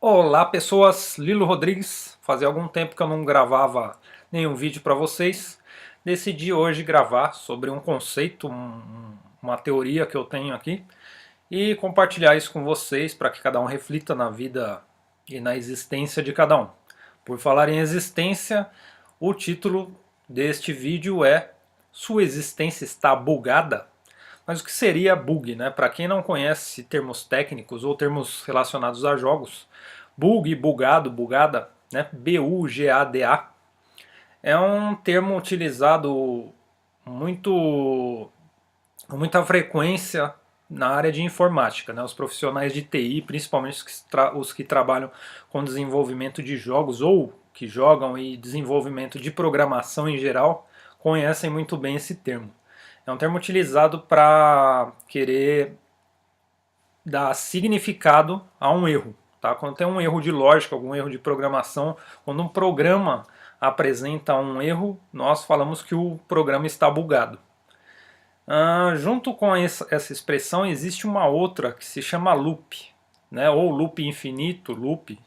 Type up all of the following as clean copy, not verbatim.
Olá pessoas, Lilo Rodrigues. Fazia algum tempo que eu não gravava nenhum vídeo para vocês. Decidi hoje gravar sobre um conceito, uma teoria que eu tenho aqui e compartilhar isso com vocês para que cada um reflita na vida e na existência de cada um. Por falar em existência, o título deste vídeo é Sua existência está bugada? Mas o que seria bug, né? Para quem não conhece termos técnicos ou termos relacionados a jogos, bug, bugado, bugada, né? B-U-G-A-D-A, é um termo utilizado muito com muita frequência na área de informática, né? Os profissionais de TI, principalmente os que trabalham com desenvolvimento de jogos ou que jogam e desenvolvimento de programação em geral, conhecem muito bem esse termo. É um termo utilizado para querer dar significado a um erro. Tá? Quando tem um erro de lógica, algum erro de programação, quando um programa apresenta um erro, nós falamos que o programa está bugado. Junto com essa expressão existe uma outra que se chama loop, né? Ou loop infinito, loop.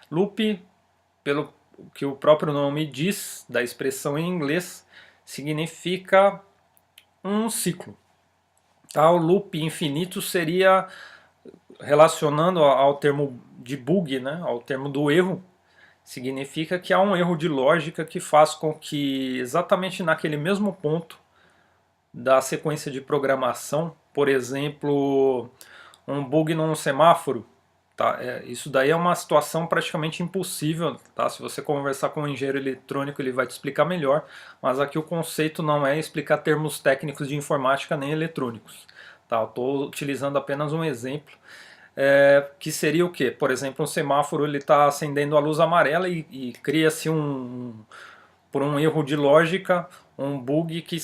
Loop, pelo que o próprio nome diz da expressão em inglês, significa um ciclo. Tá? O loop infinito seria, relacionando ao termo de bug, né? Ao termo do erro, significa que há um erro de lógica que faz com que exatamente naquele mesmo ponto da sequência de programação, por exemplo, um bug num semáforo, tá? Isso daí é uma situação praticamente impossível, tá? Se você conversar com um engenheiro eletrônico, ele vai te explicar melhor, mas aqui o conceito não é explicar termos técnicos de informática nem eletrônicos, tá? Eu estou utilizando apenas um exemplo, que seria o que? Por exemplo, um semáforo ele está acendendo a luz amarela e cria-se por um erro de lógica, um bug que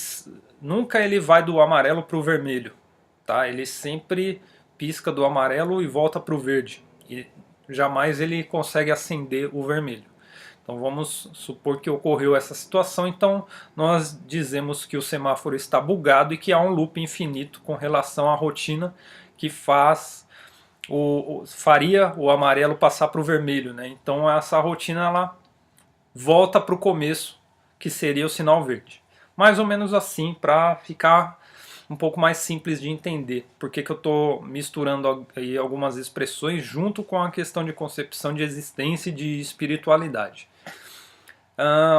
nunca ele vai do amarelo para o vermelho, tá? Ele sempre pisca do amarelo e volta para o verde, e jamais ele consegue acender o vermelho. Então vamos supor que ocorreu essa situação, então nós dizemos que o semáforo está bugado e que há um loop infinito com relação à rotina que faria o amarelo passar para o vermelho, né? Então essa rotina ela volta para o começo, que seria o sinal verde. Mais ou menos assim, para ficar um pouco mais simples de entender. Por que eu estou misturando aí algumas expressões junto com a questão de concepção de existência e de espiritualidade.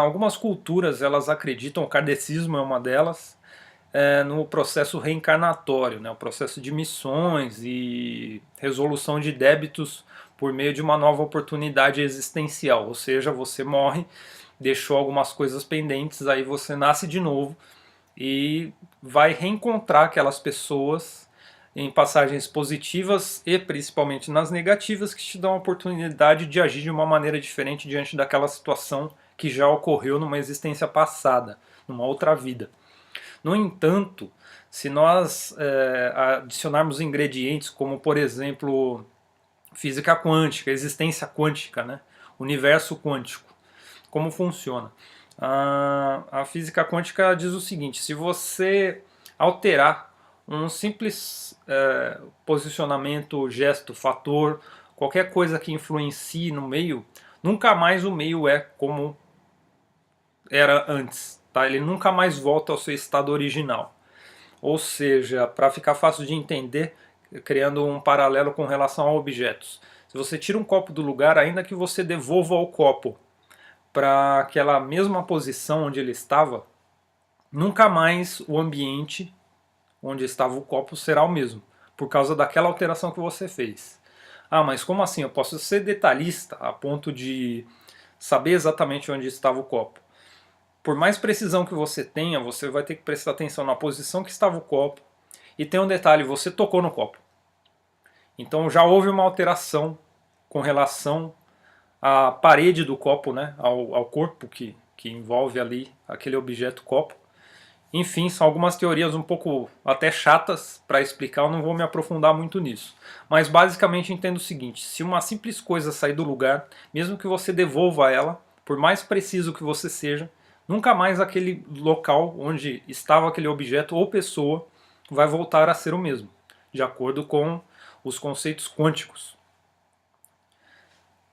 Algumas culturas elas acreditam, o kardecismo é uma delas, no processo reencarnatório, né, o processo de missões e resolução de débitos por meio de uma nova oportunidade existencial, ou seja, você morre, deixou algumas coisas pendentes, aí você nasce de novo e vai reencontrar aquelas pessoas em passagens positivas e principalmente nas negativas que te dão a oportunidade de agir de uma maneira diferente diante daquela situação que já ocorreu numa existência passada, numa outra vida. No entanto, se nós adicionarmos ingredientes como, por exemplo, física quântica, existência quântica, né? Universo quântico, como funciona? A física quântica diz o seguinte: se você alterar um simples posicionamento, gesto, fator, qualquer coisa que influencie no meio, nunca mais o meio é como era antes, tá? Ele nunca mais volta ao seu estado original. Ou seja, para ficar fácil de entender, criando um paralelo com relação a objetos. Se você tira um copo do lugar, ainda que você devolva o copo para aquela mesma posição onde ele estava, nunca mais o ambiente onde estava o copo será o mesmo, por causa daquela alteração que você fez. Ah, mas como assim? Eu posso ser detalhista a ponto de saber exatamente onde estava o copo. Por mais precisão que você tenha, você vai ter que prestar atenção na posição que estava o copo. E tem um detalhe, você tocou no copo. Então já houve uma alteração com relação à parede do copo, né? ao corpo que envolve ali aquele objeto copo. Enfim, são algumas teorias um pouco até chatas para explicar, eu não vou me aprofundar muito nisso. Mas basicamente entendo o seguinte: se uma simples coisa sair do lugar, mesmo que você devolva ela, por mais preciso que você seja, nunca mais aquele local onde estava aquele objeto ou pessoa vai voltar a ser o mesmo, de acordo com os conceitos quânticos.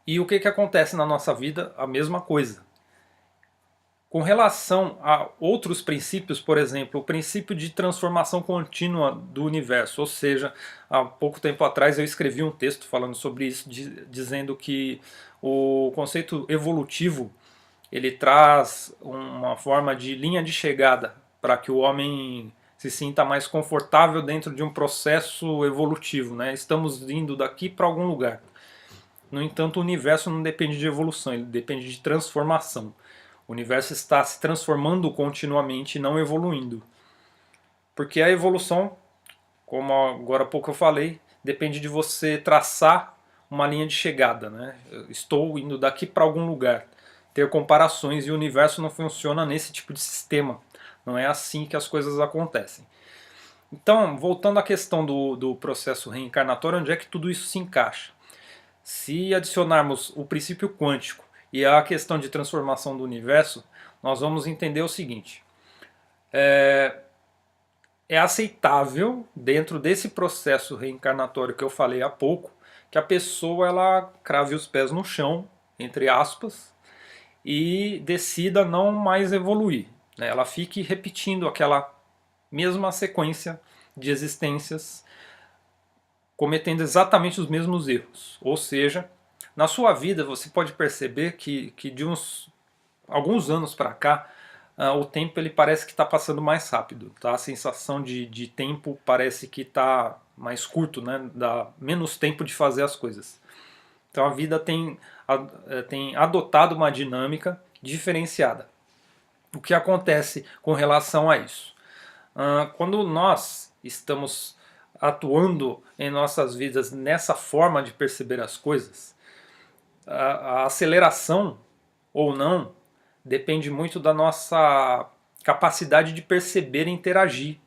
E o que, que acontece na nossa vida? A mesma coisa. Com relação a outros princípios, por exemplo, o princípio de transformação contínua do universo, ou seja, há pouco tempo atrás eu escrevi um texto falando sobre isso, dizendo que o conceito evolutivo ele traz uma forma de linha de chegada para que o homem se sinta mais confortável dentro de um processo evolutivo, né? Estamos indo daqui para algum lugar. No entanto, o universo não depende de evolução, ele depende de transformação. O universo está se transformando continuamente e não evoluindo. Porque a evolução, como agora há pouco eu falei, depende de você traçar uma linha de chegada. Né? Eu estou indo daqui para algum lugar. Ter comparações, e o universo não funciona nesse tipo de sistema. Não é assim que as coisas acontecem. Então, voltando à questão do processo reencarnatório, onde é que tudo isso se encaixa? Se adicionarmos o princípio quântico e a questão de transformação do universo, nós vamos entender o seguinte: é aceitável, dentro desse processo reencarnatório que eu falei há pouco, que a pessoa ela crave os pés no chão, entre aspas, e decida não mais evoluir. Né? Ela fique repetindo aquela mesma sequência de existências, cometendo exatamente os mesmos erros. Ou seja, na sua vida você pode perceber que de alguns anos para cá, o tempo ele parece que está passando mais rápido. Tá? A sensação de tempo parece que está mais curto, né? Dá menos tempo de fazer as coisas. Então a vida tem adotado uma dinâmica diferenciada. O que acontece com relação a isso? Quando nós estamos atuando em nossas vidas nessa forma de perceber as coisas, a aceleração ou não depende muito da nossa capacidade de perceber e interagir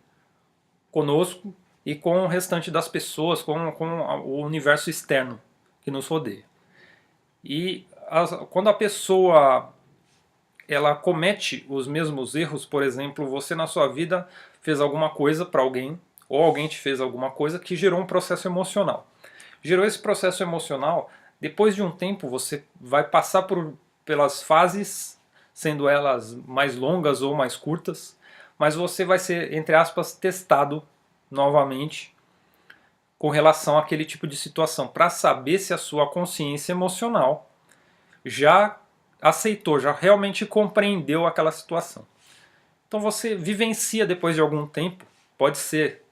conosco e com o restante das pessoas, com o universo externo que nos rodeia. E quando a pessoa ela comete os mesmos erros, por exemplo, você na sua vida fez alguma coisa para alguém, ou alguém te fez alguma coisa que gerou um processo emocional. Gerou esse processo emocional, depois de um tempo você vai passar pelas fases, sendo elas mais longas ou mais curtas, mas você vai ser, entre aspas, testado novamente com relação àquele tipo de situação, para saber se a sua consciência emocional já aceitou, já realmente compreendeu aquela situação. Então você vivencia depois de algum tempo, pode ser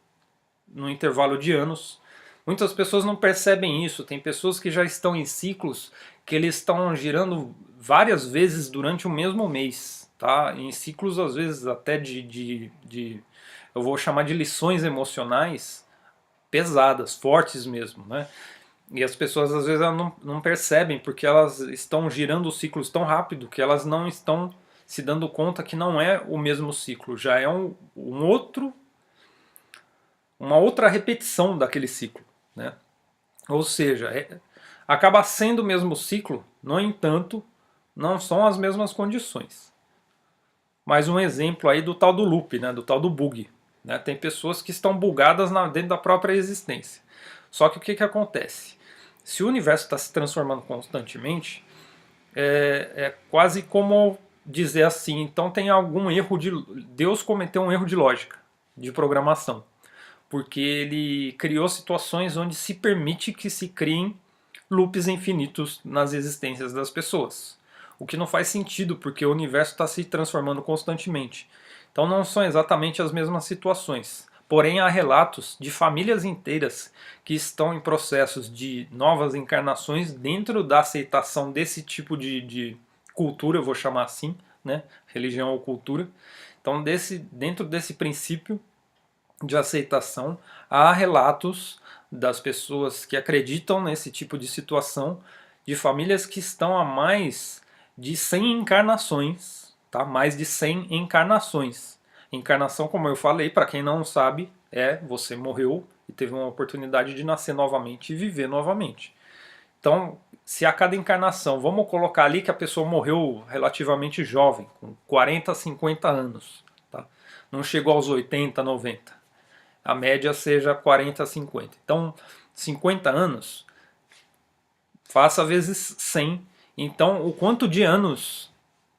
no intervalo de anos. Muitas pessoas não percebem isso, tem pessoas que já estão em ciclos que eles estão girando várias vezes durante o mesmo mês, tá? Em ciclos às vezes até eu vou chamar de lições emocionais pesadas, fortes mesmo, né? E as pessoas às vezes não percebem porque elas estão girando os ciclos tão rápido que elas não estão se dando conta que não é o mesmo ciclo, já é uma outra repetição daquele ciclo, né? Ou seja, acaba sendo o mesmo ciclo, no entanto, não são as mesmas condições. Mais um exemplo aí do tal do loop, né? Do tal do bug. Né? Tem pessoas que estão bugadas dentro da própria existência. Só que o que acontece? Se o universo está se transformando constantemente, é quase como dizer assim, então tem algum erro de... Deus cometeu um erro de lógica, de programação. Porque ele criou situações onde se permite que se criem loops infinitos nas existências das pessoas. O que não faz sentido, porque o universo está se transformando constantemente. Então não são exatamente as mesmas situações. Porém, há relatos de famílias inteiras que estão em processos de novas encarnações dentro da aceitação desse tipo de cultura, eu vou chamar assim, né? Religião ou cultura. Então, dentro desse princípio de aceitação, há relatos das pessoas que acreditam nesse tipo de situação, de famílias que estão há mais de 100 encarnações, tá? Mais de 100 encarnações. Encarnação, como eu falei, para quem não sabe, você morreu e teve uma oportunidade de nascer novamente e viver novamente. Então, se a cada encarnação, vamos colocar ali que a pessoa morreu relativamente jovem, com 40, 50 anos, tá? Não chegou aos 80, 90. A média seja 40 a 50. Então, 50 anos, faça vezes 100. Então, o quanto de anos,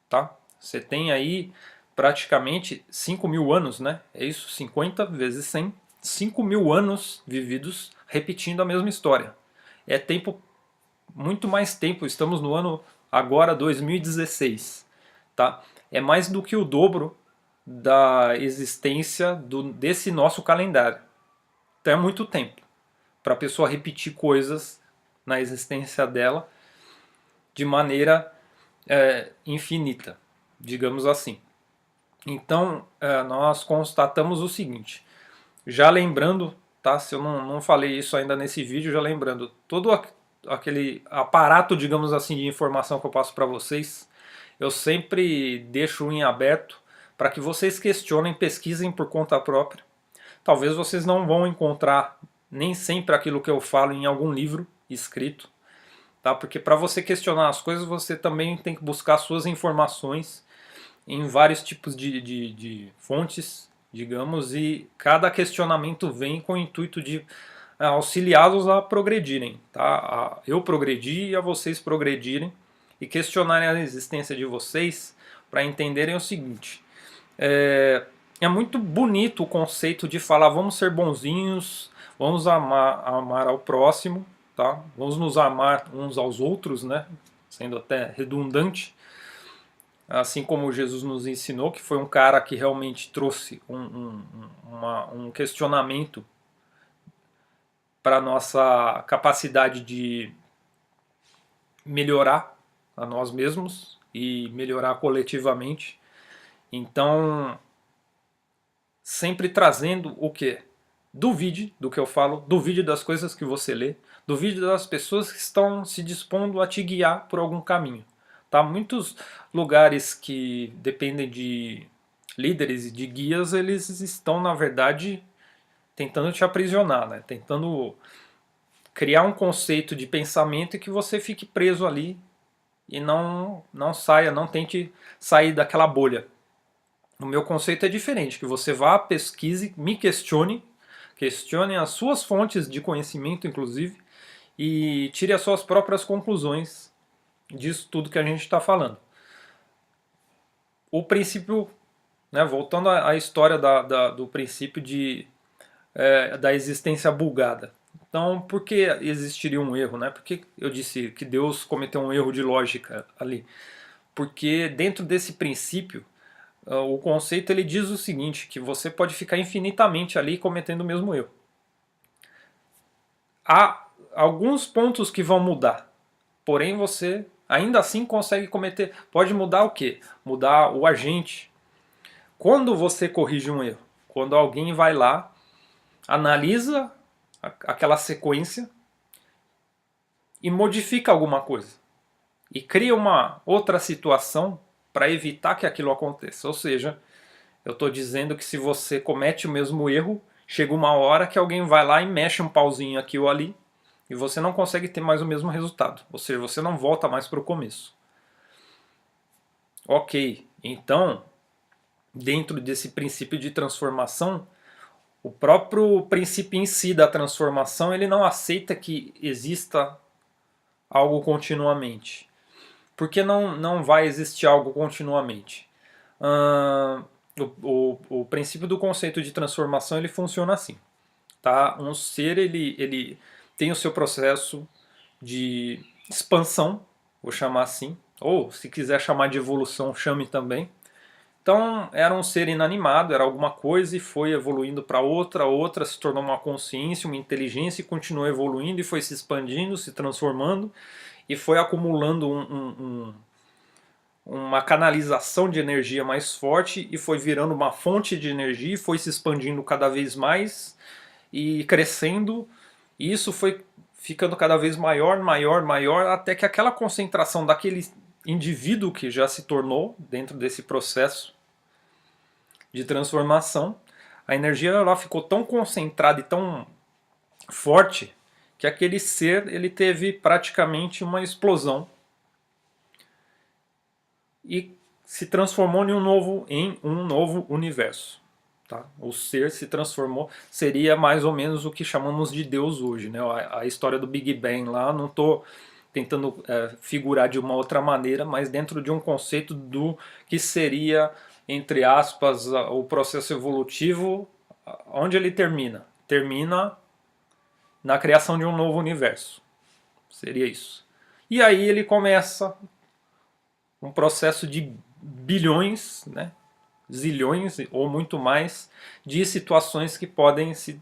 tá? Você tem aí praticamente 5.000 anos, né? É isso, 50 vezes 100, 5.000 anos vividos repetindo a mesma história. É tempo, muito mais tempo, estamos no ano agora 2016, tá? É mais do que o dobro da existência desse nosso calendário. Então é muito tempo para a pessoa repetir coisas na existência dela de maneira infinita, digamos assim. Então nós constatamos o seguinte, já lembrando, tá? Se eu não falei isso ainda nesse vídeo, já lembrando, todo aquele aparato, digamos assim, de informação que eu passo para vocês, eu sempre deixo em aberto para que vocês questionem, pesquisem por conta própria. Talvez vocês não vão encontrar nem sempre aquilo que eu falo em algum livro escrito, tá? Porque para você questionar as coisas, você também tem que buscar suas informações em vários tipos de fontes, digamos, e cada questionamento vem com o intuito de auxiliá-los a progredirem, tá? A eu progredir e a vocês progredirem e questionarem a existência de vocês para entenderem o seguinte. É muito bonito o conceito de falar vamos ser bonzinhos, vamos amar ao próximo, tá? Vamos nos amar uns aos outros, né? Sendo até redundante, assim como Jesus nos ensinou, que foi um cara que realmente trouxe um questionamento para a nossa capacidade de melhorar a nós mesmos e melhorar coletivamente. Então, sempre trazendo o quê? Duvide do que eu falo, duvide das coisas que você lê, duvide das pessoas que estão se dispondo a te guiar por algum caminho. Tá? Muitos lugares que dependem de líderes e de guias, eles estão, na verdade, tentando te aprisionar, né? Tentando criar um conceito de pensamento e que você fique preso ali e não saia, não tente sair daquela bolha. O meu conceito é diferente, que você vá, pesquise, me questione as suas fontes de conhecimento, inclusive, e tire as suas próprias conclusões disso tudo que a gente está falando. O princípio, né, voltando à história do princípio da existência bugada. Então, por que existiria um erro? Né? Por que eu disse que Deus cometeu um erro de lógica ali? Porque dentro desse princípio, o conceito ele diz o seguinte, que você pode ficar infinitamente ali cometendo o mesmo erro. Há alguns pontos que vão mudar, porém você ainda assim consegue cometer. Pode mudar o quê? Mudar o agente. Quando você corrige um erro? Quando alguém vai lá, analisa aquela sequência e modifica alguma coisa. E cria uma outra situação para evitar que aquilo aconteça. Ou seja, eu estou dizendo que se você comete o mesmo erro, chega uma hora que alguém vai lá e mexe um pauzinho aqui ou ali e você não consegue ter mais o mesmo resultado. Ou seja, você não volta mais para o começo. Ok, então, dentro desse princípio de transformação, o próprio princípio em si da transformação, ele não aceita que exista algo continuamente. Por que não vai existir algo continuamente? O princípio do conceito de transformação ele funciona assim. Tá? Um ser ele tem o seu processo de expansão, vou chamar assim, ou se quiser chamar de evolução, chame também. Então era um ser inanimado, era alguma coisa e foi evoluindo para outra se tornou uma consciência, uma inteligência e continuou evoluindo e foi se expandindo, se transformando e foi acumulando uma canalização de energia mais forte e foi virando uma fonte de energia e foi se expandindo cada vez mais e crescendo, e isso foi ficando cada vez maior, até que aquela concentração daquele indivíduo que já se tornou dentro desse processo de transformação, a energia ela ficou tão concentrada e tão forte que aquele ser ele teve praticamente uma explosão e se transformou em um novo universo. Tá? O ser se transformou, seria mais ou menos o que chamamos de Deus hoje. Né? A história do Big Bang lá, não estou tentando figurar de uma outra maneira, mas dentro de um conceito do que seria, entre aspas, o processo evolutivo, onde ele termina? Termina na criação de um novo universo. Seria isso. E aí ele começa um processo de bilhões, né, zilhões ou muito mais, de situações que podem se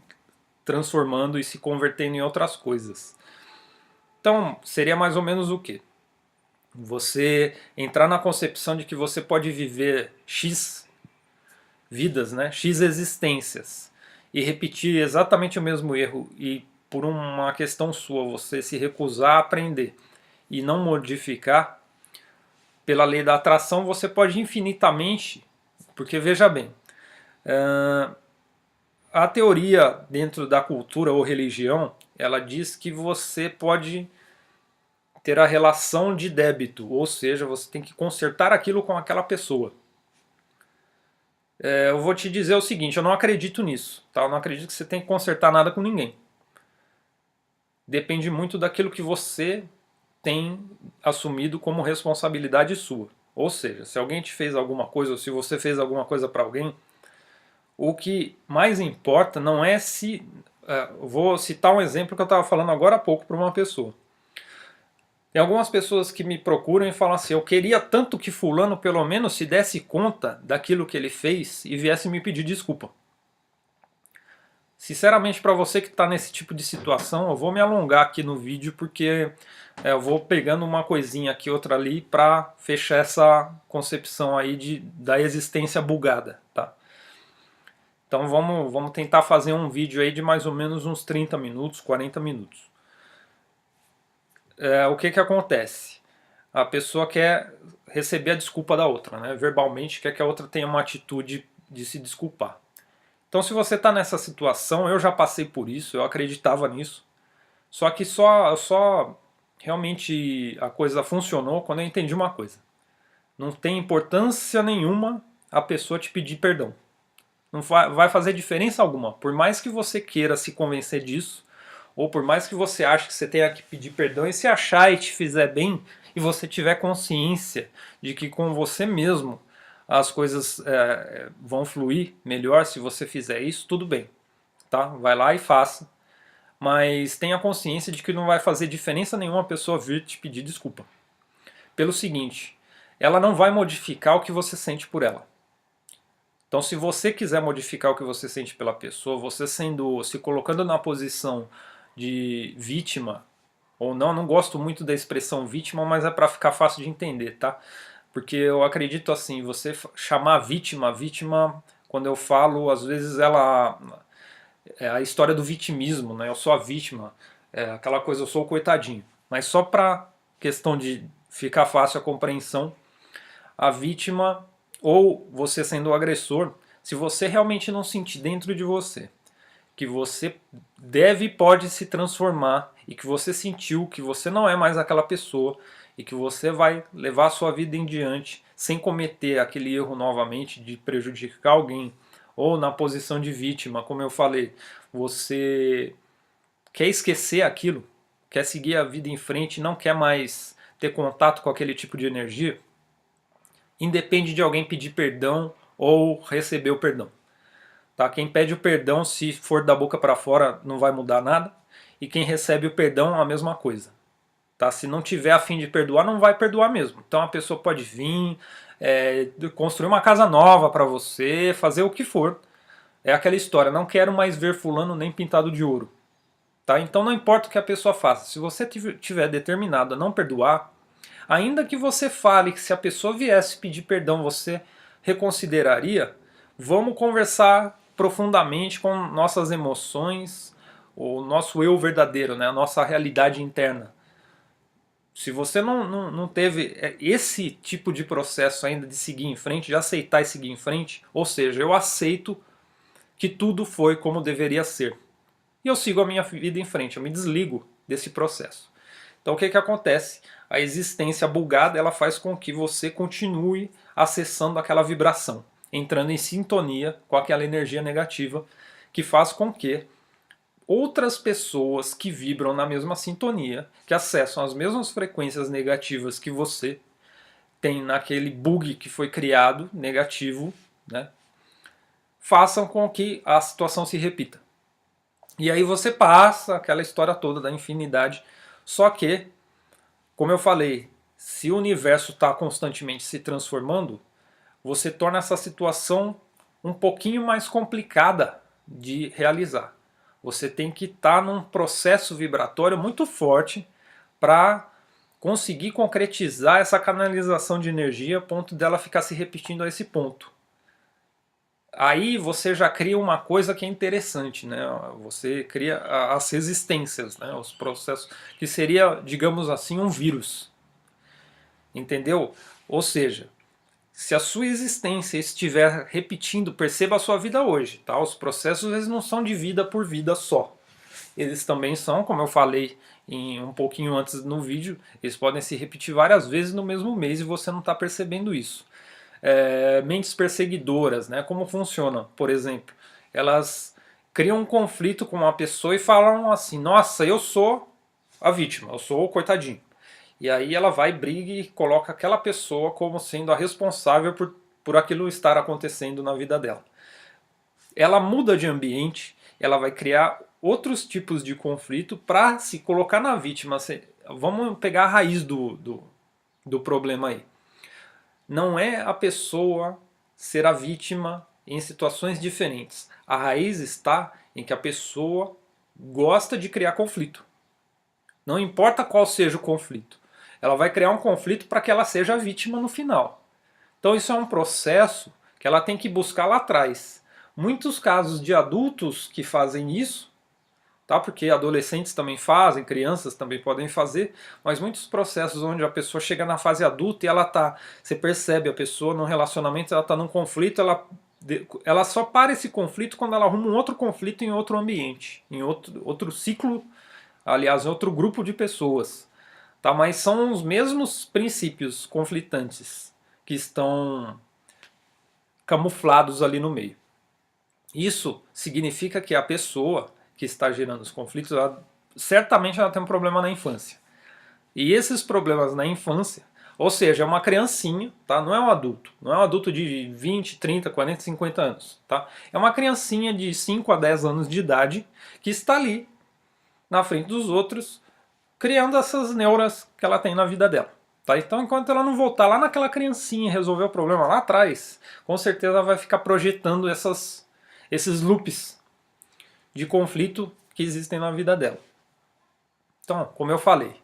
transformando e se convertendo em outras coisas. Então, seria mais ou menos o quê? Você entrar na concepção de que você pode viver X vidas, né, X existências, e repetir exatamente o mesmo erro, e por uma questão sua, você se recusar a aprender e não modificar, pela lei da atração, você pode infinitamente, porque veja bem, a teoria dentro da cultura ou religião, ela diz que você pode ter a relação de débito, ou seja, você tem que consertar aquilo com aquela pessoa. Eu vou te dizer o seguinte, eu não acredito nisso, tá? Eu não acredito que você tem que consertar nada com ninguém. Depende muito daquilo que você tem assumido como responsabilidade sua. Ou seja, se alguém te fez alguma coisa, ou se você fez alguma coisa para alguém, o que mais importa não é se... vou citar um exemplo que eu estava falando agora há pouco para uma pessoa. Tem algumas pessoas que me procuram e falam assim, eu queria tanto que fulano pelo menos se desse conta daquilo que ele fez e viesse me pedir desculpa. Sinceramente, para você que está nesse tipo de situação, eu vou me alongar aqui no vídeo porque eu vou pegando uma coisinha aqui, outra ali, para fechar essa concepção aí da existência bugada, tá? Então vamos tentar fazer um vídeo aí de mais ou menos uns 30 minutos, 40 minutos. O que acontece? A pessoa quer receber a desculpa da outra, né? Verbalmente quer que a outra tenha uma atitude de se desculpar. Então se você está nessa situação, eu já passei por isso, eu acreditava nisso, só que só realmente a coisa funcionou quando eu entendi uma coisa. Não tem importância nenhuma a pessoa te pedir perdão. Não vai fazer diferença alguma. Por mais que você queira se convencer disso, ou por mais que você ache que você tenha que pedir perdão, e se achar e te fizer bem, e você tiver consciência de que com você mesmo as coisas vão fluir melhor se você fizer isso, tudo bem. Tá? Vai lá e faça. Mas tenha consciência de que não vai fazer diferença nenhuma a pessoa vir te pedir desculpa. Pelo seguinte, ela não vai modificar o que você sente por ela. Então se você quiser modificar o que você sente pela pessoa, você se colocando na posição de vítima, ou não gosto muito da expressão vítima, mas é para ficar fácil de entender, tá? Porque eu acredito assim, você chamar vítima, quando eu falo, às vezes ela... é a história do vitimismo, né? Eu sou a vítima, aquela coisa, eu sou o coitadinho. Mas só para questão de ficar fácil a compreensão, a vítima, ou você sendo o agressor, se você realmente não sentir dentro de você que você deve e pode se transformar, e que você sentiu que você não é mais aquela pessoa, e que você vai levar a sua vida em diante sem cometer aquele erro novamente de prejudicar alguém, ou na posição de vítima, como eu falei, você quer esquecer aquilo, quer seguir a vida em frente, não quer mais ter contato com aquele tipo de energia, independe de alguém pedir perdão ou receber o perdão. Tá? Quem pede o perdão, se for da boca para fora, não vai mudar nada, e quem recebe o perdão, a mesma coisa. Tá? Se não tiver a fim de perdoar, não vai perdoar mesmo. Então a pessoa pode vir, construir uma casa nova para você, fazer o que for. É aquela história, não quero mais ver fulano nem pintado de ouro. Tá? Então não importa o que a pessoa faça, se você tiver determinado a não perdoar, ainda que você fale que se a pessoa viesse pedir perdão você reconsideraria, vamos conversar profundamente com nossas emoções, o nosso eu verdadeiro, né? A nossa realidade interna. Se você não teve esse tipo de processo ainda de seguir em frente, de aceitar e seguir em frente, ou seja, eu aceito que tudo foi como deveria ser. E eu sigo a minha vida em frente, eu me desligo desse processo. Então o que acontece? A existência bugada, ela faz com que você continue acessando aquela vibração, entrando em sintonia com aquela energia negativa, que faz com que outras pessoas que vibram na mesma sintonia, que acessam as mesmas frequências negativas que você tem naquele bug que foi criado, negativo, né, façam com que a situação se repita. E aí você passa aquela história toda da infinidade, só que, como eu falei, se o universo está constantemente se transformando, você torna essa situação um pouquinho mais complicada de realizar. Você tem que estar num processo vibratório muito forte para conseguir concretizar essa canalização de energia a ponto dela ficar se repetindo a esse ponto. Aí você já cria uma coisa que é interessante, né? Você cria as resistências, né? Os processos, que seria, digamos assim, um vírus. Entendeu? Ou seja, se a sua existência estiver repetindo, perceba a sua vida hoje, tá? Os processos eles não são de vida por vida só. Eles também são, como eu falei um pouquinho antes no vídeo, eles podem se repetir várias vezes no mesmo mês e você não está percebendo isso. Mentes perseguidoras, né? Como funciona? Por exemplo, elas criam um conflito com uma pessoa e falam assim: nossa, eu sou a vítima, eu sou o coitadinho. E aí ela vai, briga e coloca aquela pessoa como sendo a responsável por aquilo estar acontecendo na vida dela. Ela muda de ambiente, ela vai criar outros tipos de conflito para se colocar na vítima. Vamos pegar a raiz do problema aí. Não é a pessoa ser a vítima em situações diferentes. A raiz está em que a pessoa gosta de criar conflito. Não importa qual seja o conflito. Ela vai criar um conflito para que ela seja a vítima no final. Então isso é um processo que ela tem que buscar lá atrás. Muitos casos de adultos que fazem isso, tá? Porque adolescentes também fazem, crianças também podem fazer, mas muitos processos onde a pessoa chega na fase adulta e ela tá, você percebe a pessoa num relacionamento, ela tá num conflito, ela só para esse conflito quando ela arruma um outro conflito em outro ambiente, em outro ciclo, aliás, em outro grupo de pessoas. Tá? Mas são os mesmos princípios conflitantes que estão camuflados ali no meio. Isso significa que a pessoa que está gerando os conflitos, certamente ela tem um problema na infância. E esses problemas na infância, ou seja, é uma criancinha, tá? Não é um adulto. Não é um adulto de 20, 30, 40, 50 anos. Tá? É uma criancinha de 5 a 10 anos de idade que está ali, na frente dos outros, criando essas neuras que ela tem na vida dela. Tá? Então, enquanto ela não voltar lá naquela criancinha e resolver o problema lá atrás, com certeza ela vai ficar projetando esses loops de conflito que existem na vida dela. Então, como eu falei,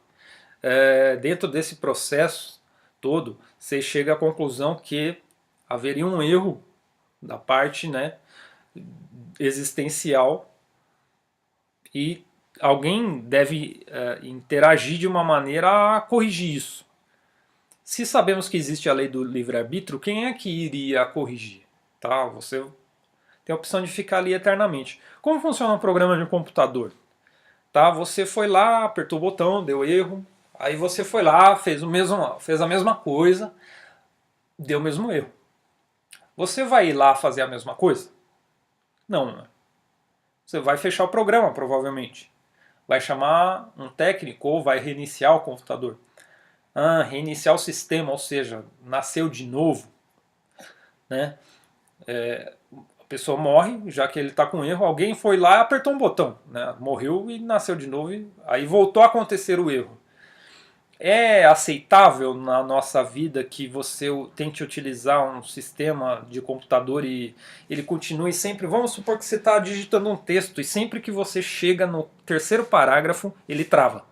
dentro desse processo todo, você chega à conclusão que haveria um erro da parte, né, existencial e alguém deve interagir de uma maneira a corrigir isso. Se sabemos que existe a lei do livre-arbítrio, quem é que iria corrigir? Tá? Você tem a opção de ficar ali eternamente. Como funciona um programa de computador? Tá? Você foi lá, apertou o botão, deu erro, aí você foi lá, fez a mesma coisa, deu o mesmo erro. Você vai ir lá fazer a mesma coisa? Não, né? Você vai fechar o programa, provavelmente. Vai chamar um técnico ou vai reiniciar o computador. Reiniciar o sistema, ou seja, nasceu de novo. Né? A pessoa morre, já que ele está com erro, alguém foi lá e apertou um botão. Né? Morreu e nasceu de novo, e aí voltou a acontecer o erro. É aceitável na nossa vida que você tente utilizar um sistema de computador e ele continue sempre... Vamos supor que você está digitando um texto e sempre que você chega no terceiro parágrafo, ele trava.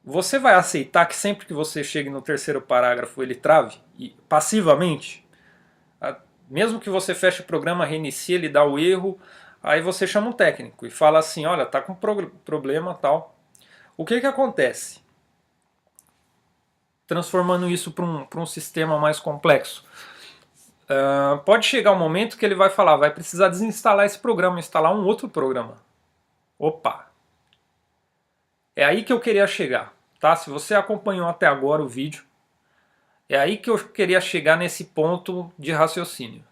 Você vai aceitar que sempre que você chegue no terceiro parágrafo ele trave? Passivamente? Mesmo que você feche o programa, reinicie, ele dá o erro, aí você chama um técnico e fala assim, olha, tá com problema tal. O que acontece? Transformando isso para um sistema mais complexo. Pode chegar um momento que ele vai falar, vai precisar desinstalar esse programa, instalar um outro programa. Opa! É aí que eu queria chegar. Tá? Se você acompanhou até agora o vídeo, é aí que eu queria chegar nesse ponto de raciocínio.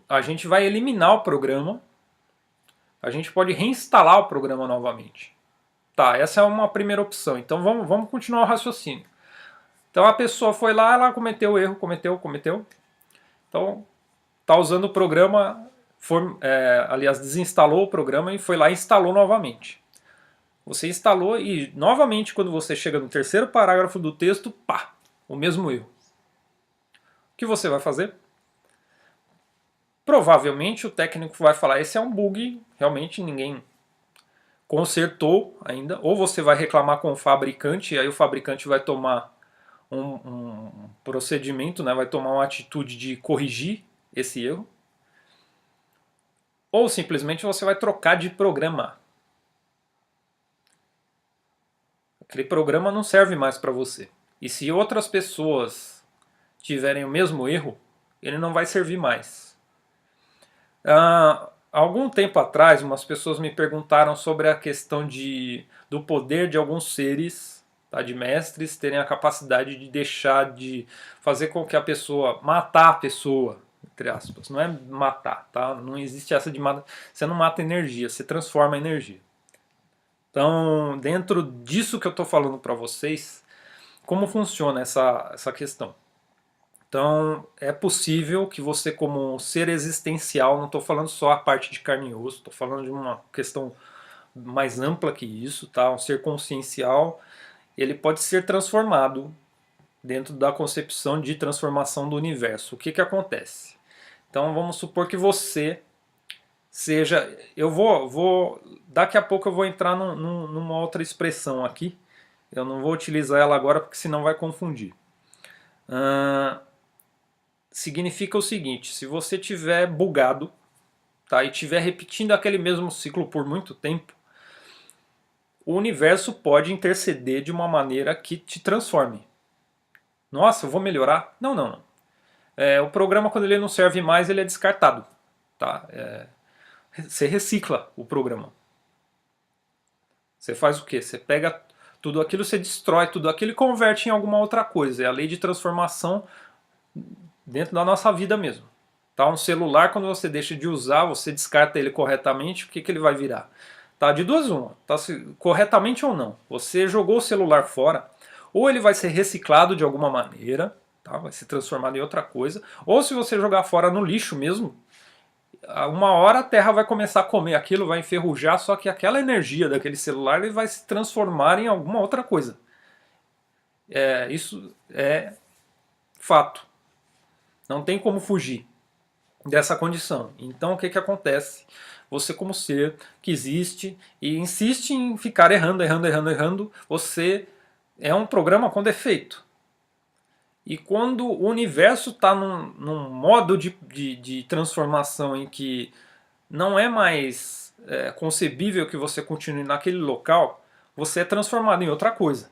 a gente vai eliminar o programa, a gente pode reinstalar o programa novamente. Tá, essa é uma primeira opção. Então vamos continuar o raciocínio. Então a pessoa foi lá, ela cometeu o erro, cometeu. Então tá usando o programa, aliás, desinstalou o programa e foi lá e instalou novamente. Você instalou e novamente quando você chega no terceiro parágrafo do texto, pá, o mesmo erro. O que você vai fazer? Provavelmente o técnico vai falar, esse é um bug, realmente ninguém consertou ainda, ou você vai reclamar com o fabricante, e aí o fabricante vai tomar um procedimento, né, vai tomar uma atitude de corrigir esse erro, ou simplesmente você vai trocar de programa. Aquele programa não serve mais para você. E se outras pessoas tiverem o mesmo erro, ele não vai servir mais. Algum tempo atrás, umas pessoas me perguntaram sobre a questão do poder de alguns seres, tá, de mestres, terem a capacidade de deixar de fazer com que a pessoa, matar a pessoa, entre aspas. Não é matar, tá? Não existe essa de matar. Você não mata energia, você transforma a energia. Então, dentro disso que eu estou falando para vocês, como funciona essa questão? Então, é possível que você, como um ser existencial, não estou falando só a parte de carne e osso, estou falando de uma questão mais ampla que isso, tá? Um ser consciencial, ele pode ser transformado dentro da concepção de transformação do universo. O que acontece? Então, vamos supor que você seja... daqui a pouco eu vou entrar numa outra expressão aqui, eu não vou utilizar ela agora porque senão vai confundir. Significa o seguinte, se você tiver bugado, tá, e tiver repetindo aquele mesmo ciclo por muito tempo, o universo pode interceder de uma maneira que te transforme. Nossa, eu vou melhorar? Não, não, não. O programa, quando ele não serve mais, ele é descartado. Tá? Você recicla o programa. Você faz o quê? Você pega tudo aquilo, você destrói tudo aquilo e converte em alguma outra coisa. É a lei de transformação dentro da nossa vida mesmo. Tá? Um celular, quando você deixa de usar, você descarta ele corretamente, o que ele vai virar? Tá? De duas uma, tá? Corretamente ou não. Você jogou o celular fora, ou ele vai ser reciclado de alguma maneira, tá? Vai ser transformado em outra coisa, ou se você jogar fora no lixo mesmo, uma hora a Terra vai começar a comer aquilo, vai enferrujar, só que aquela energia daquele celular ele vai se transformar em alguma outra coisa. Isso é fato. Não tem como fugir dessa condição. Então o que acontece? Você, como ser que existe e insiste em ficar errando, você é um programa com defeito. E quando o universo está num modo de transformação em que não é mais concebível que você continue naquele local, você é transformado em outra coisa.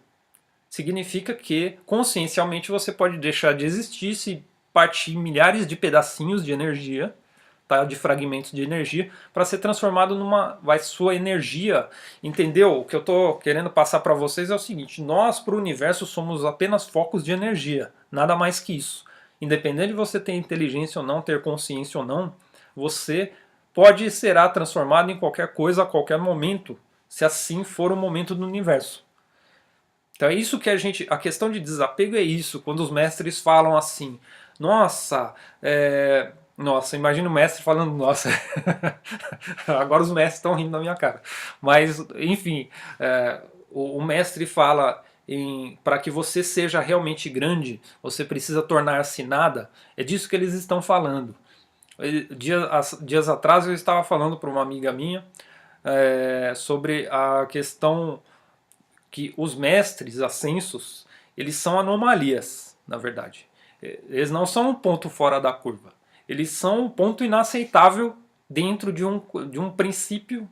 Significa que consciencialmente você pode deixar de existir se partir milhares de pedacinhos de energia, tá, de fragmentos de energia, para ser transformado sua energia, entendeu? O que eu estou querendo passar para vocês é o seguinte, nós para o universo somos apenas focos de energia, nada mais que isso. Independente de você ter inteligência ou não, ter consciência ou não, você pode e será transformado em qualquer coisa a qualquer momento, se assim for o momento do universo. Então é isso que a questão de desapego é isso, quando os mestres falam assim, nossa, imagina o mestre falando, nossa, agora os mestres estão rindo na minha cara, mas enfim, o mestre fala, para que você seja realmente grande, você precisa tornar-se nada, é disso que eles estão falando. Dias atrás eu estava falando para uma amiga minha sobre a questão que os mestres ascensos, eles são anomalias, na verdade. Eles não são um ponto fora da curva. Eles são um ponto inaceitável dentro de um princípio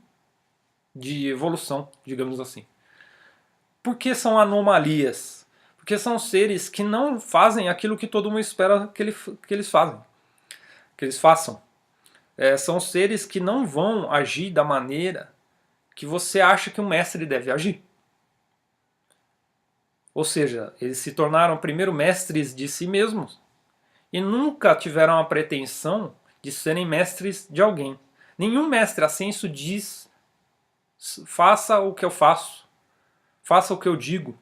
de evolução, digamos assim. Por que são anomalias? Porque são seres que não fazem aquilo que todo mundo espera que eles façam. São seres que não vão agir da maneira que você acha que um mestre deve agir. Ou seja, eles se tornaram primeiro mestres de si mesmos e nunca tiveram a pretensão de serem mestres de alguém. Nenhum mestre ascenso diz: faça o que eu faço, faça o que eu digo.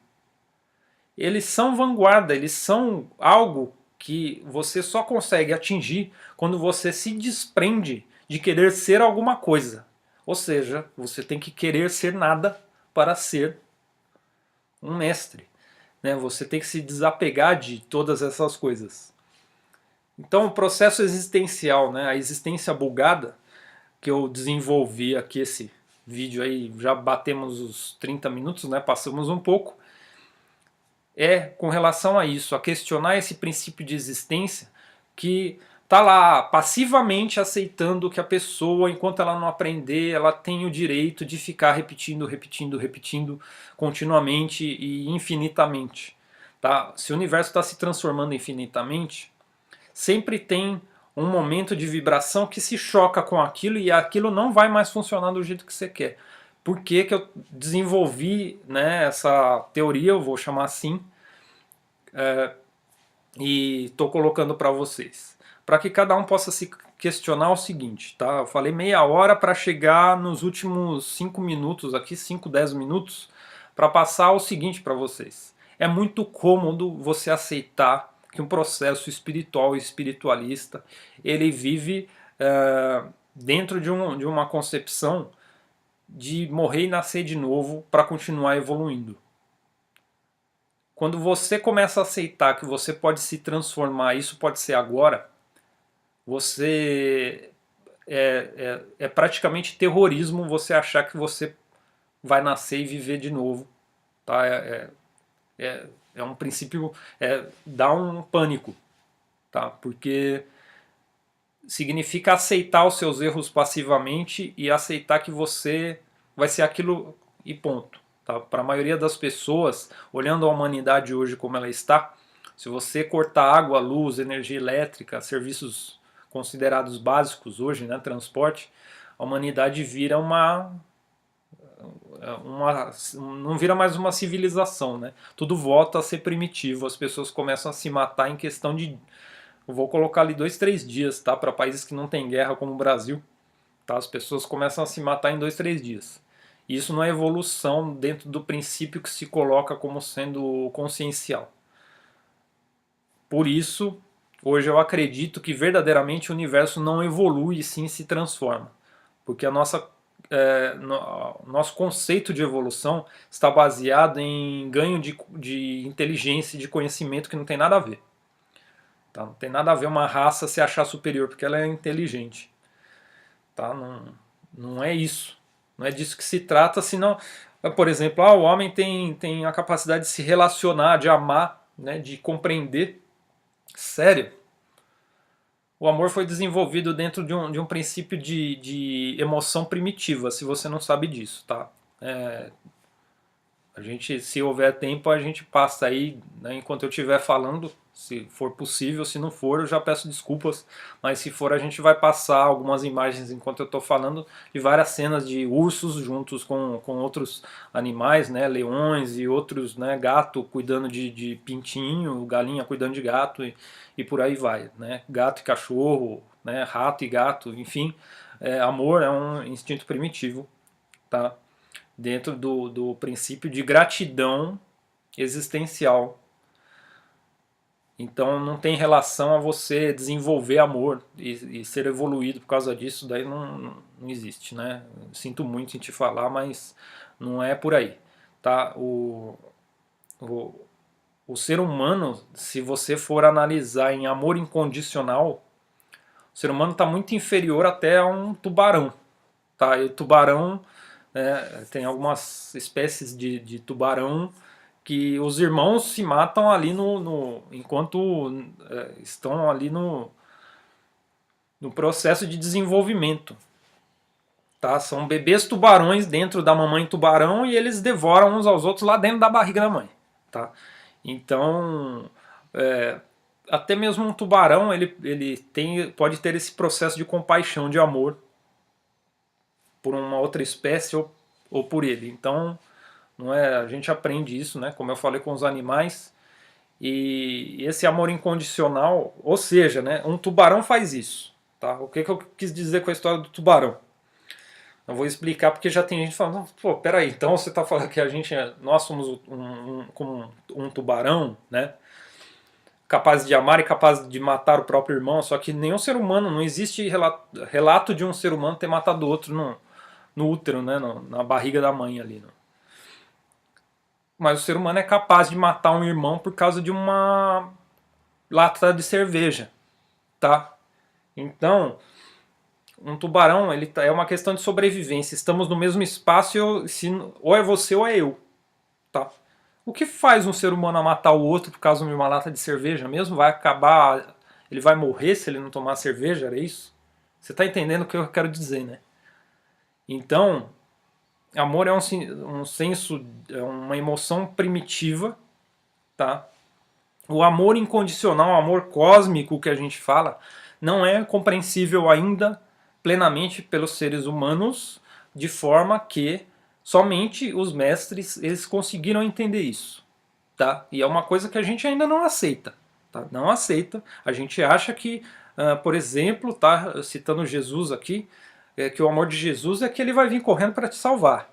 Eles são vanguarda, eles são algo que você só consegue atingir quando você se desprende de querer ser alguma coisa. Ou seja, você tem que querer ser nada para ser um mestre. Né? Você tem que se desapegar de todas essas coisas. Então o processo existencial, né? A existência bugada, que eu desenvolvi aqui esse vídeo aí, já batemos os 30 minutos, né? Passamos um pouco. É com relação a isso, a questionar esse princípio de existência que está lá passivamente aceitando que a pessoa, enquanto ela não aprender, ela tem o direito de ficar repetindo, repetindo, repetindo continuamente e infinitamente. Tá? Se o universo está se transformando infinitamente, sempre tem um momento de vibração que se choca com aquilo e aquilo não vai mais funcionar do jeito que você quer. Por que que eu desenvolvi, né, essa teoria, eu vou chamar assim, e estou colocando para vocês? Para que cada um possa se questionar o seguinte, tá? Eu falei meia hora para chegar nos últimos 5 minutos aqui, 5, 10 minutos, para passar o seguinte para vocês. É muito cômodo você aceitar que um processo espiritual e espiritualista ele vive dentro de uma concepção de morrer e nascer de novo para continuar evoluindo. Quando você começa a aceitar que você pode se transformar, isso pode ser agora, você é praticamente terrorismo você achar que você vai nascer e viver de novo. Tá? É um princípio, dá um pânico, tá? Porque significa aceitar os seus erros passivamente e aceitar que você vai ser aquilo e ponto. Tá? Para a maioria das pessoas, olhando a humanidade hoje como ela está, se você cortar água, luz, energia elétrica, serviços considerados básicos hoje, né, transporte, a humanidade vira não vira mais uma civilização, né? Tudo volta a ser primitivo, as pessoas começam a se matar em questão de, eu vou colocar ali 2, 3 dias, tá? Para países que não tem guerra como o Brasil, tá? As pessoas começam a se matar em 2, 3 dias. E isso não é evolução dentro do princípio que se coloca como sendo consciencial. Por isso, hoje eu acredito que verdadeiramente o universo não evolui e sim se transforma. Porque nosso conceito de evolução está baseado em ganho de inteligência e de conhecimento que não tem nada a ver. Tá? Não tem nada a ver uma raça se achar superior porque ela é inteligente. Tá? Não é isso. Não é disso que se trata, senão, por exemplo, o homem tem a capacidade de se relacionar, de amar, né, de compreender. Sério. O amor foi desenvolvido dentro de um princípio de emoção primitiva, se você não sabe disso, tá? A gente, se houver tempo, a gente passa aí, né, enquanto eu estiver falando, se for possível. Se não for, eu já peço desculpas, mas se for, a gente vai passar algumas imagens enquanto eu estou falando de várias cenas de ursos juntos com outros animais, né, leões e outros, né, gato cuidando de pintinho, galinha cuidando de gato e por aí vai, né, gato e cachorro, né, rato e gato, enfim, amor é um instinto primitivo, tá? Dentro do princípio de gratidão existencial. Então não tem relação a você desenvolver amor e ser evoluído por causa disso, daí não existe, né? Sinto muito em te falar, mas não é por aí. Tá? O ser humano, se você for analisar em amor incondicional, o ser humano está muito inferior até a um tubarão. Tá? E o tubarão, tem algumas espécies de tubarão que os irmãos se matam ali enquanto estão ali no processo de desenvolvimento. Tá? São bebês tubarões dentro da mamãe tubarão e eles devoram uns aos outros lá dentro da barriga da mãe. Tá? Então, até mesmo um tubarão ele pode ter esse processo de compaixão, de amor por uma outra espécie ou por ele. Então, não é, a gente aprende isso, né? Como eu falei com os animais. E esse amor incondicional, ou seja, né, um tubarão faz isso. Tá? O que eu quis dizer com a história do tubarão? Eu vou explicar porque já tem gente falando, pô, peraí, então você está falando que nós somos como um tubarão, né? Capaz de amar e capaz de matar o próprio irmão, só que nenhum ser humano, não existe relato de um ser humano ter matado outro no útero, né? Na barriga da mãe ali. Né? Mas o ser humano é capaz de matar um irmão por causa de uma lata de cerveja, tá? Então, um tubarão é uma questão de sobrevivência. Estamos no mesmo espaço ou é você ou é eu, tá? O que faz um ser humano matar o outro por causa de uma lata de cerveja mesmo? Vai acabar, ele vai morrer se ele não tomar cerveja, era isso? Você está entendendo o que eu quero dizer, né? Então, amor é um senso, é uma emoção primitiva, tá? O amor incondicional, o amor cósmico que a gente fala, não é compreensível ainda plenamente pelos seres humanos, de forma que somente os mestres eles conseguiram entender isso, tá? E é uma coisa que a gente ainda não aceita, tá? Não aceita. A gente acha que, por exemplo, tá citando Jesus aqui, que o amor de Jesus é que ele vai vir correndo para te salvar,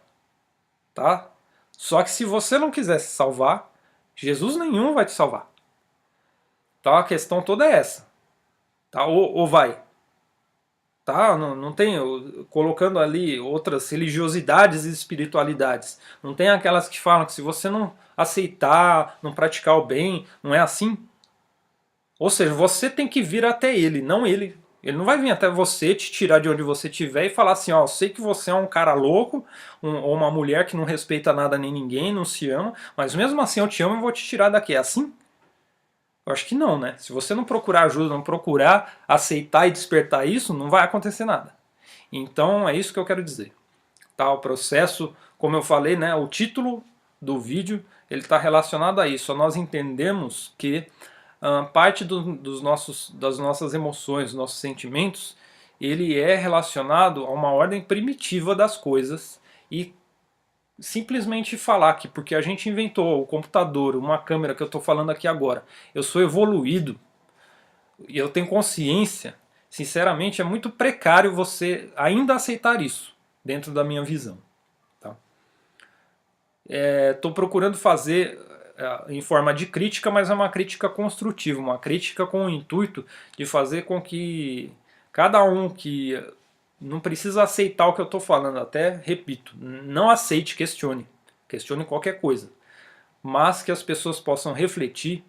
tá? Só que se você não quiser se salvar, Jesus nenhum vai te salvar. Então a questão toda é essa, tá? Ou vai, tá? Não tem colocando ali outras religiosidades e espiritualidades. Não tem aquelas que falam que se você não aceitar, não praticar o bem, não é assim. Ou seja, você tem que vir até ele, não ele. Ele não vai vir até você, te tirar de onde você estiver e falar assim, ó, eu sei que você é um cara louco, ou uma mulher que não respeita nada nem ninguém, não se ama, mas mesmo assim eu te amo e vou te tirar daqui. É assim? Eu acho que não, né? Se você não procurar ajuda, não procurar aceitar e despertar isso, não vai acontecer nada. Então é isso que eu quero dizer. Tá? O processo, como eu falei, né? O título do vídeo ele está relacionado a isso. Nós entendemos que parte das nossas emoções, dos nossos sentimentos, ele é relacionado a uma ordem primitiva das coisas e simplesmente falar que porque a gente inventou o computador, uma câmera que eu estou falando aqui agora, eu sou evoluído e eu tenho consciência, sinceramente é muito precário você ainda aceitar isso, dentro da minha visão. Tá? Estou procurando fazer em forma de crítica, mas é uma crítica construtiva, uma crítica com o intuito de fazer com que cada um que não precisa aceitar o que eu estou falando, até repito, não aceite, questione qualquer coisa, mas que as pessoas possam refletir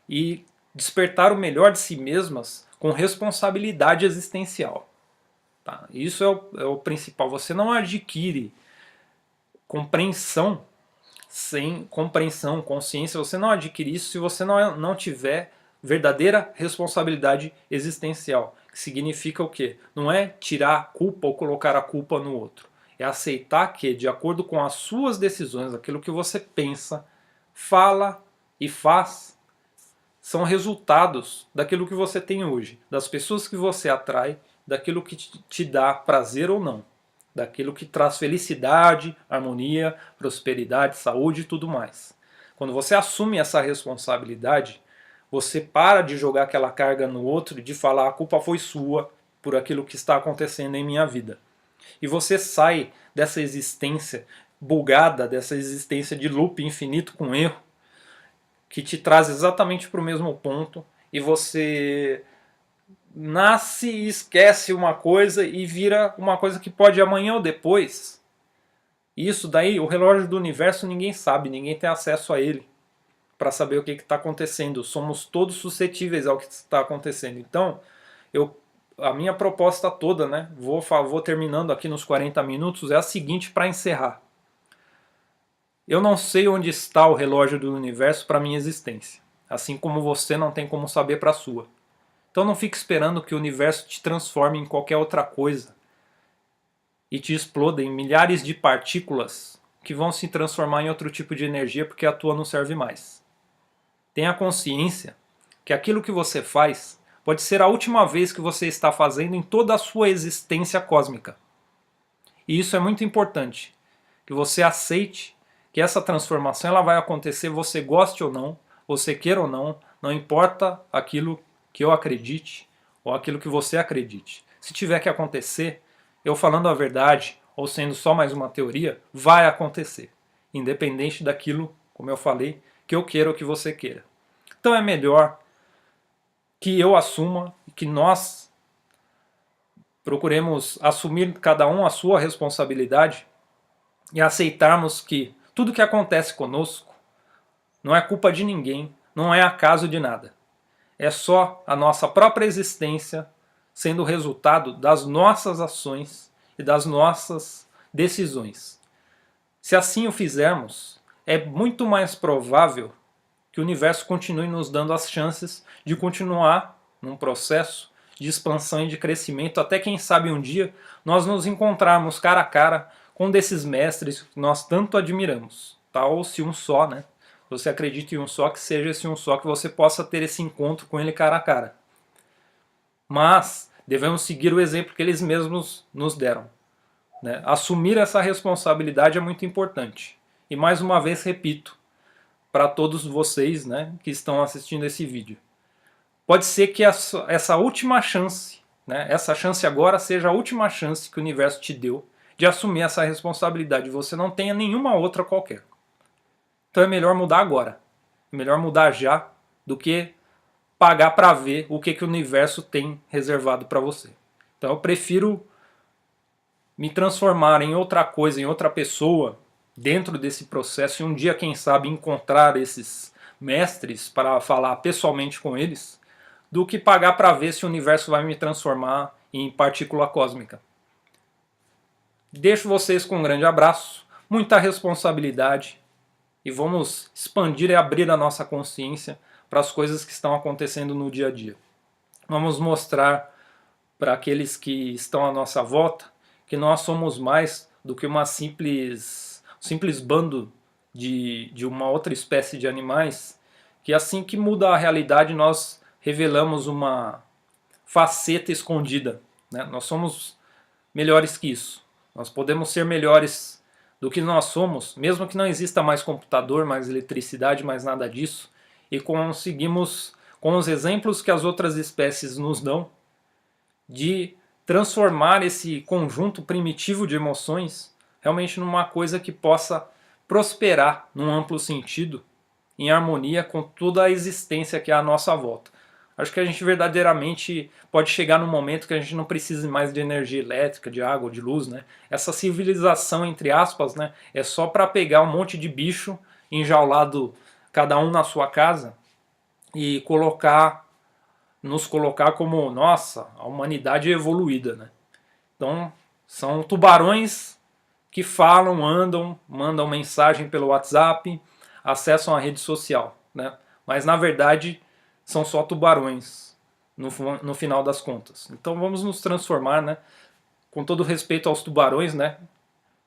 e despertar o melhor de si mesmas com responsabilidade existencial. Tá? Isso é o principal. Você não adquire compreensão sem compreensão, consciência. Você não adquire isso se você não tiver verdadeira responsabilidade existencial. Que significa o quê? Não é tirar a culpa ou colocar a culpa no outro. É aceitar que, de acordo com as suas decisões, aquilo que você pensa, fala e faz, são resultados daquilo que você tem hoje, das pessoas que você atrai, daquilo que te dá prazer ou não, daquilo que traz felicidade, harmonia, prosperidade, saúde e tudo mais. Quando você assume essa responsabilidade, você para de jogar aquela carga no outro e de falar a culpa foi sua por aquilo que está acontecendo em minha vida. E você sai dessa existência bugada, dessa existência de loop infinito com erro, que te traz exatamente para o mesmo ponto, e você nasce e esquece uma coisa e vira uma coisa que pode amanhã ou depois. Isso daí, o relógio do universo ninguém sabe, ninguém tem acesso a ele para saber o que está acontecendo. Somos todos suscetíveis ao que está acontecendo. Então, a minha proposta toda, né, vou terminando aqui nos 40 minutos, é a seguinte para encerrar. Eu não sei onde está o relógio do universo para minha existência, assim como você não tem como saber para a sua. Então não fique esperando que o universo te transforme em qualquer outra coisa e te exploda em milhares de partículas que vão se transformar em outro tipo de energia porque a tua não serve mais. Tenha consciência que aquilo que você faz pode ser a última vez que você está fazendo em toda a sua existência cósmica. E isso é muito importante, que você aceite que essa transformação ela vai acontecer, você goste ou não, você queira ou não, não importa aquilo que eu acredite, ou aquilo que você acredite. Se tiver que acontecer, eu falando a verdade ou sendo só mais uma teoria, vai acontecer, independente daquilo, como eu falei, que eu queira ou que você queira. Então é melhor que eu assuma e que nós procuremos assumir cada um a sua responsabilidade e aceitarmos que tudo que acontece conosco não é culpa de ninguém, não é acaso de nada. É só a nossa própria existência sendo o resultado das nossas ações e das nossas decisões. Se assim o fizermos, é muito mais provável que o universo continue nos dando as chances de continuar num processo de expansão e de crescimento, até quem sabe um dia nós nos encontrarmos cara a cara com um desses mestres que nós tanto admiramos. Tal se um só, né? Você acredita em um só, que seja esse um só, que você possa ter esse encontro com ele cara a cara. Mas devemos seguir o exemplo que eles mesmos nos deram, né? Assumir essa responsabilidade é muito importante. E mais uma vez repito, para todos vocês, né, que estão assistindo esse vídeo. Pode ser que essa última chance, né, essa chance agora seja a última chance que o universo te deu de assumir essa responsabilidade. Você não tenha nenhuma outra qualquer. Então é melhor mudar agora. É melhor mudar já do que pagar para ver o que o universo tem reservado para você. Então eu prefiro me transformar em outra coisa, em outra pessoa, dentro desse processo, e um dia, quem sabe, encontrar esses mestres para falar pessoalmente com eles, do que pagar para ver se o universo vai me transformar em partícula cósmica. Deixo vocês com um grande abraço, muita responsabilidade, e vamos expandir e abrir a nossa consciência para as coisas que estão acontecendo no dia a dia. Vamos mostrar para aqueles que estão à nossa volta que nós somos mais do que uma simples bando de uma outra espécie de animais, que assim que muda a realidade nós revelamos uma faceta escondida, né? Nós somos melhores que isso. Nós podemos ser melhores do que nós somos, mesmo que não exista mais computador, mais eletricidade, mais nada disso, e conseguimos, com os exemplos que as outras espécies nos dão, de transformar esse conjunto primitivo de emoções realmente numa coisa que possa prosperar num amplo sentido, em harmonia com toda a existência que é à nossa volta. Acho que a gente verdadeiramente pode chegar num momento que a gente não precise mais de energia elétrica, de água, de luz, né? Essa civilização, entre aspas, né, é só para pegar um monte de bicho enjaulado, cada um na sua casa, e nos colocar como, nossa, a humanidade evoluída, né? Então, são tubarões que falam, andam, mandam mensagem pelo WhatsApp, acessam a rede social, né? Mas, na verdade, são só tubarões, no final das contas. Então, vamos nos transformar, né? Com todo respeito aos tubarões, né?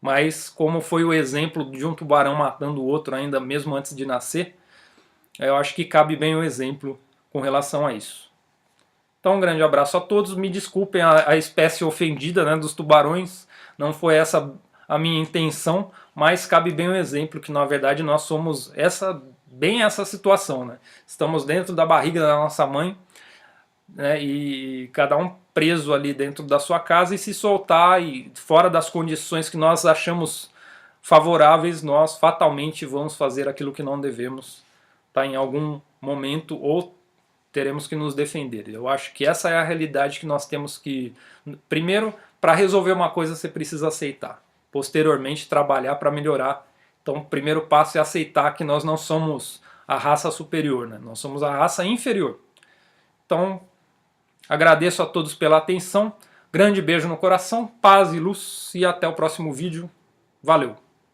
Mas, como foi o exemplo de um tubarão matando o outro ainda mesmo antes de nascer, eu acho que cabe bem o exemplo com relação a isso. Então um grande abraço a todos, me desculpem a espécie ofendida, né, dos tubarões, não foi essa a minha intenção, mas cabe bem o exemplo que na verdade nós somos bem essa situação, né? Estamos dentro da barriga da nossa mãe, né, e cada um preso ali dentro da sua casa, e se soltar e fora das condições que nós achamos favoráveis, nós fatalmente vamos fazer aquilo que não devemos, tá, em algum momento, ou teremos que nos defender. Eu acho que essa é a realidade que nós temos que... Primeiro, para resolver uma coisa você precisa aceitar. Posteriormente, trabalhar para melhorar. Então, o primeiro passo é aceitar que nós não somos a raça superior, né? Nós somos a raça inferior. Então, agradeço a todos pela atenção. Grande beijo no coração, paz e luz, e até o próximo vídeo. Valeu!